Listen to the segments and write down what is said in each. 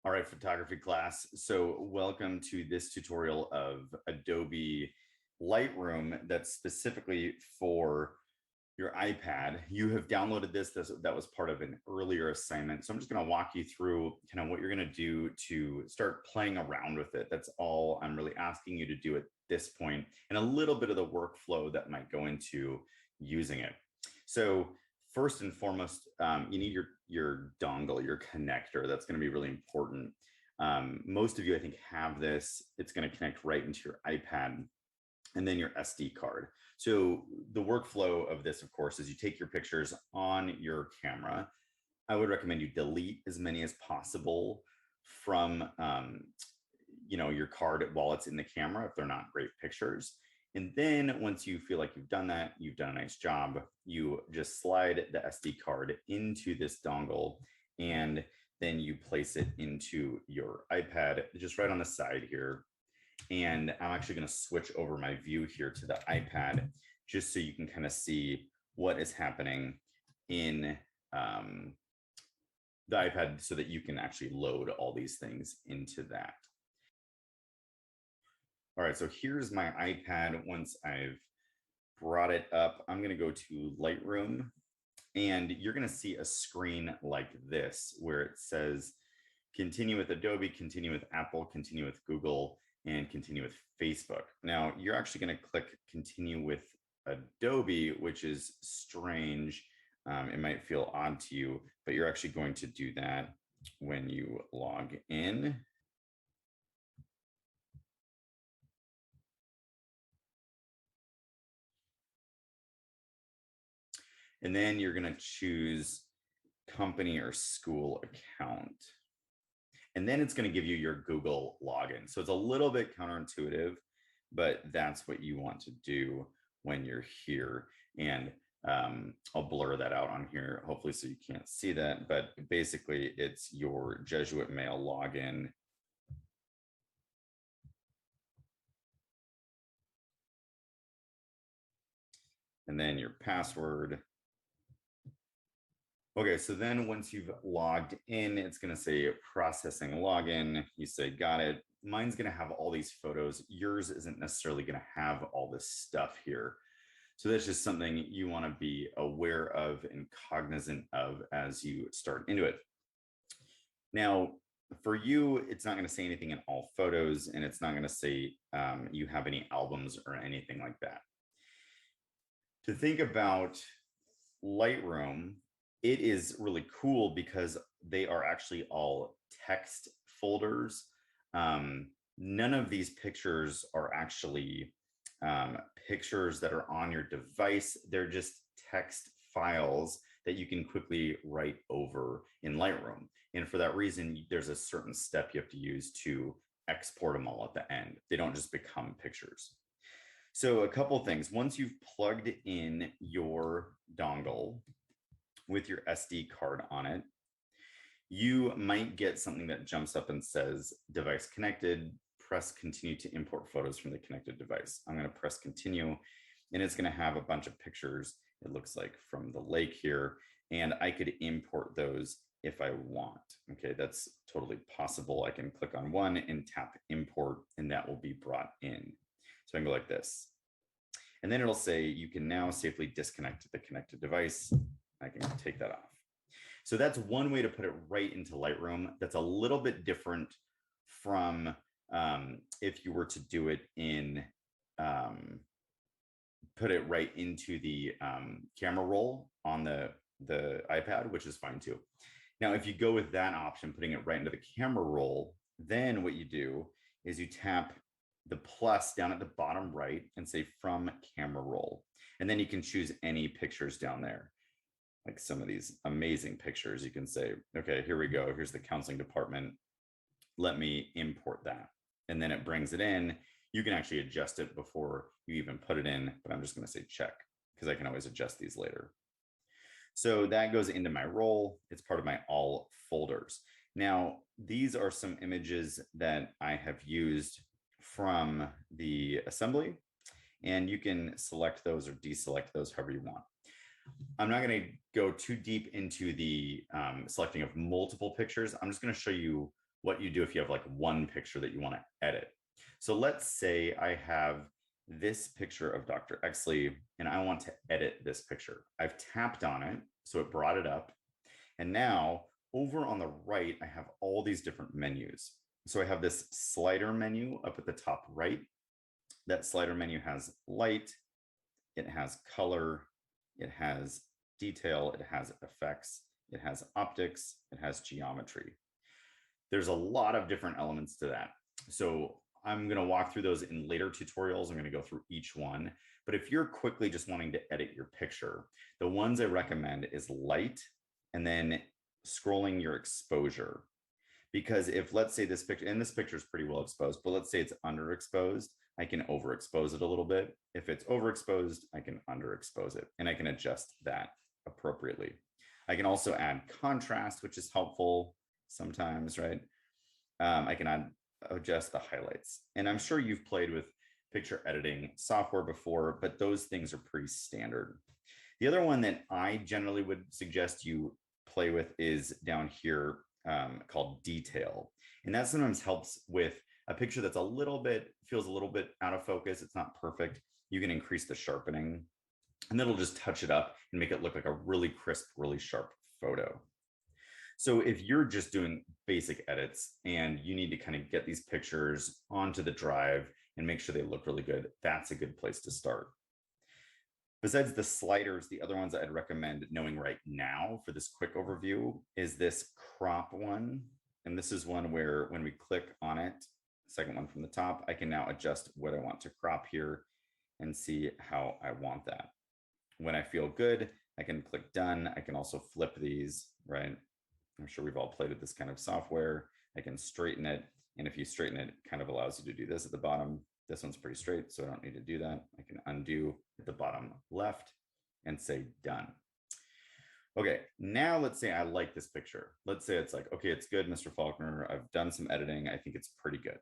All right, photography class. So welcome to this tutorial of Adobe Lightroom that's specifically for your iPad. You have downloaded this. That was part of an earlier assignment. So I'm just going to walk you through kind of what you're going to do to start playing around with it. That's all I'm really asking you to do at this point, and a little bit of the workflow that might go into using it. So first and foremost, you need your dongle, your connector. That's going to be really important. Most of you, I think, have this. It's going to connect right into your iPad, and then your SD card. So the workflow of this, of course, is you take your pictures on your camera. I would recommend you delete as many as possible from your card while it's in the camera if they're not great pictures. And then once you feel like you've done that, you've done a nice job, you just slide the SD card into this dongle, and then you place it into your iPad, just right on the side here. And I'm actually going to switch over my view here to the iPad, just so you can kind of see what is happening in the iPad, so that you can actually load all these things into that. All right, so here's my iPad. Once I've brought it up, I'm going to go to Lightroom, and you're going to see a screen like this where it says continue with Adobe, continue with Apple, continue with Google, and continue with Facebook. Now, you're actually going to click continue with Adobe, which is strange. It might feel odd to you, but you're actually going to do that when you log in. And then you're going to choose company or school account. And then it's going to give you your Google login. So it's a little bit counterintuitive, but that's what you want to do when you're here. And I'll blur that out on here, hopefully, so you can't see that. But basically, it's your Jesuit Mail login. And then your password. Okay, so then once you've logged in, it's going to say processing login. You say, got it. Mine's going to have all these photos. Yours isn't necessarily going to have all this stuff here. So that's just something you want to be aware of and cognizant of as you start into it. Now, for you, it's not going to say anything in all photos, and it's not going to say you have any albums or anything like that. To think about Lightroom, it is really cool because they are actually all text folders. None of these pictures are actually pictures that are on your device. They're just text files that you can quickly write over in Lightroom. And for that reason, there's a certain step you have to use to export them all at the end. They don't just become pictures. So a couple of things. Once you've plugged in your dongle with your SD card on it, you might get something that jumps up and says device connected. Press continue to import photos from the connected device. I'm going to press continue, and it's going to have a bunch of pictures, it looks like, from the lake here, and I could import those if I want. Okay, that's totally possible. I can click on one and tap import, and that will be brought in. So I can go like this, and then it'll say you can now safely disconnect the connected device. I can take that off. So that's one way to put it right into Lightroom. That's a little bit different from if you were to do it in, put it right into the camera roll on the iPad, which is fine too. Now, if you go with that option, putting it right into the camera roll, then what you do is you tap the plus down at the bottom right and say from camera roll. And then you can choose any pictures down there. Like some of these amazing pictures, you can say, okay, here we go. Here's the counseling department. Let me import that. And then it brings it in. You can actually adjust it before you even put it in, but I'm just going to say check because I can always adjust these later. So that goes into my roll. It's part of my all folders. Now, these are some images that I have used from the assembly, and you can select those or deselect those however you want. I'm not going to go too deep into the selecting of multiple pictures. I'm just going to show you what you do if you have like one picture that you want to edit. So let's say I have this picture of Dr. Exley and I want to edit this picture. I've tapped on it, so it brought it up. And now over on the right, I have all these different menus. So I have this slider menu up at the top right. That slider menu has light, it has color, it has detail, it has effects, it has optics, it has geometry. There's a lot of different elements to that. So I'm going to walk through those in later tutorials. I'm going to go through each one. But if you're quickly just wanting to edit your picture, the ones I recommend is light and then scrolling your exposure. Because if, let's say this picture, and this picture is pretty well exposed, but let's say it's underexposed, I can overexpose it a little bit. If it's overexposed, I can underexpose it, and I can adjust that appropriately. I can also add contrast, which is helpful sometimes, right? I can adjust the highlights. And I'm sure you've played with picture editing software before, but those things are pretty standard. The other one that I generally would suggest you play with is down here, called detail. And that sometimes helps with a picture that's a little bit, feels a little bit out of focus. It's not perfect. You can increase the sharpening and that'll just touch it up and make it look like a really crisp, really sharp photo. So if you're just doing basic edits and you need to kind of get these pictures onto the drive and make sure they look really good, that's a good place to start. Besides the sliders, the other ones that I'd recommend knowing right now for this quick overview is this crop one. And this is one where when we click on it, second one from the top, I can now adjust what I want to crop here and see how I want that. When I feel good, I can click done. I can also flip these, right? I'm sure we've all played with this kind of software. I can straighten it. And if you straighten it, it kind of allows you to do this at the bottom. This one's pretty straight, so I don't need to do that. I can undo at the bottom left and say done. Okay, now let's say I like this picture. Let's say it's like, okay, it's good, Mr. Faulkner. I've done some editing. I think it's pretty good.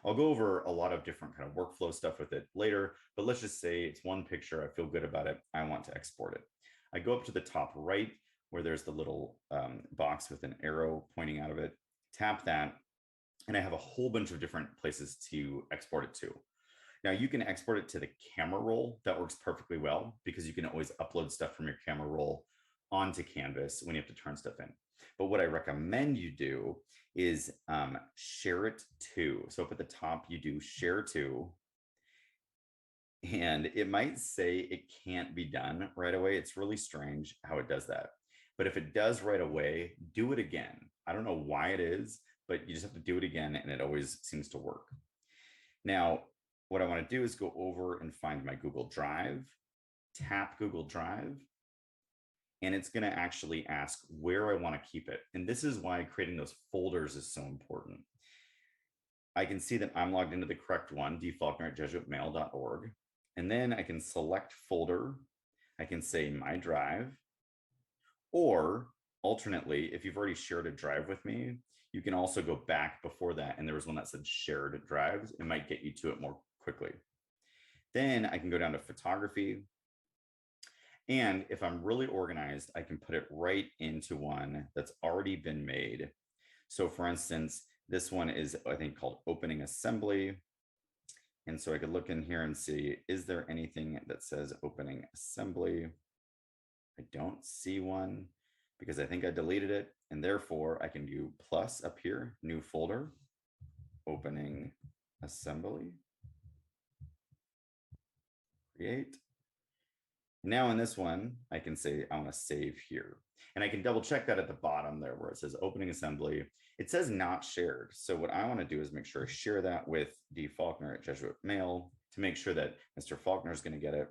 I'll go over a lot of different kind of workflow stuff with it later, but let's just say it's one picture. I feel good about it. I want to export it. I go up to the top right where there's the little box with an arrow pointing out of it, tap that, and I have a whole bunch of different places to export it to. Now you can export it to the camera roll. That works perfectly well because you can always upload stuff from your camera roll onto Canvas when you have to turn stuff in. But what I recommend you do is share it to. So up at the top, you do share to, and it might say it can't be done right away. It's really strange how it does that. But if it does right away, do it again. I don't know why it is, but you just have to do it again, and it always seems to work. Now, what I want to do is go over and find my Google Drive, tap Google Drive, and it's going to actually ask where I want to keep it. And this is why creating those folders is so important. I can see that I'm logged into the correct one, dfaulkner@jesuitmail.org. And then I can select folder. I can say my drive, or alternately, if you've already shared a drive with me, you can also go back before that. And there was one that said shared drives. It might get you to it more quickly. Then I can go down to photography. And if I'm really organized, I can put it right into one that's already been made. So for instance, this one is, I think, called opening assembly. And so I could look in here and see, is there anything that says opening assembly? I don't see one because I think I deleted it. And therefore I can do plus up here, new folder, opening assembly, create. Now in this one, I can say I want to save here. And I can double check that at the bottom there where it says opening assembly. It says not shared. So what I want to do is make sure I share that with dfaulkner@jesuitmail to make sure that Mr. Faulkner is going to get it.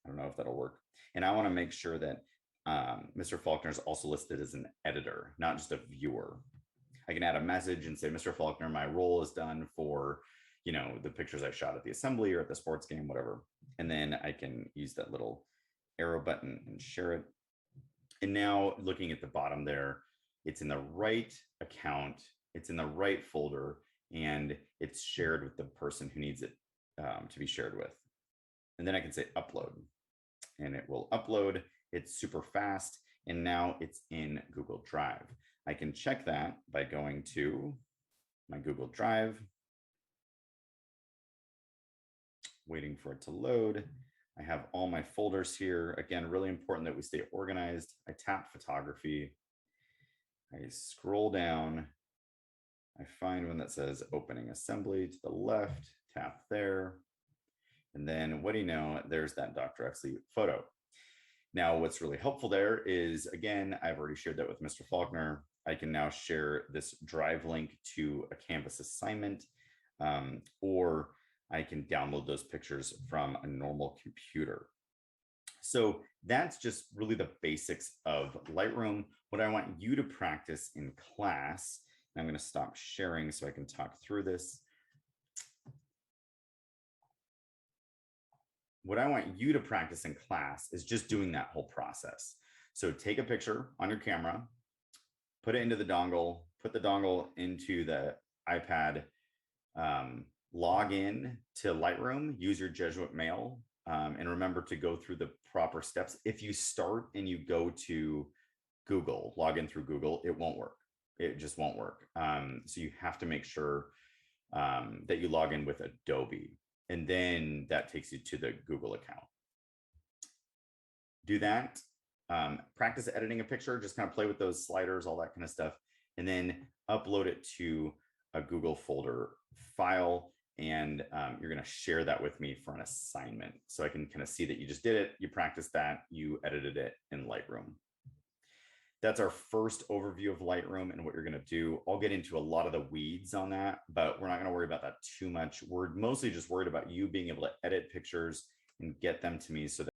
I don't know if that'll work. And I want to make sure that Mr. Faulkner is also listed as an editor, not just a viewer. I can add a message and say, Mr. Faulkner, my role is done for, you know, the pictures I shot at the assembly or at the sports game, whatever. And then I can use that little arrow button and share it. And now looking at the bottom there, it's in the right account, it's in the right folder, and it's shared with the person who needs it to be shared with. And then I can say upload, and it will upload. It's super fast. And now it's in Google Drive. I can check that by going to my Google Drive, waiting for it to load. I have all my folders here. Again, really important that we stay organized. I tap photography. I scroll down. I find one that says opening assembly to the left, tap there. And then what do you know, there's that Dr. Exley photo. Now, what's really helpful there is, again, I've already shared that with Mr. Faulkner. I can now share this drive link to a Canvas assignment, or I can download those pictures from a normal computer. So that's just really the basics of Lightroom. What I want you to practice in class, and I'm going to stop sharing so I can talk through this. What I want you to practice in class is just doing that whole process. So take a picture on your camera, put it into the dongle, put the dongle into the iPad, log in to Lightroom, use your Jesuit mail, and remember to go through the proper steps. If you start and you go to Google, log in through Google, it won't work. It just won't work. So you have to make sure that you log in with Adobe, and then that takes you to the Google account. Do that. Practice editing a picture, just kind of play with those sliders, all that kind of stuff, and then upload it to a Google folder file. And you're going to share that with me for an assignment. So I can kind of see that you just did it, you practiced that, you edited it in Lightroom. That's our first overview of Lightroom and what you're going to do. I'll get into a lot of the weeds on that, but we're not going to worry about that too much. We're mostly just worried about you being able to edit pictures and get them to me so that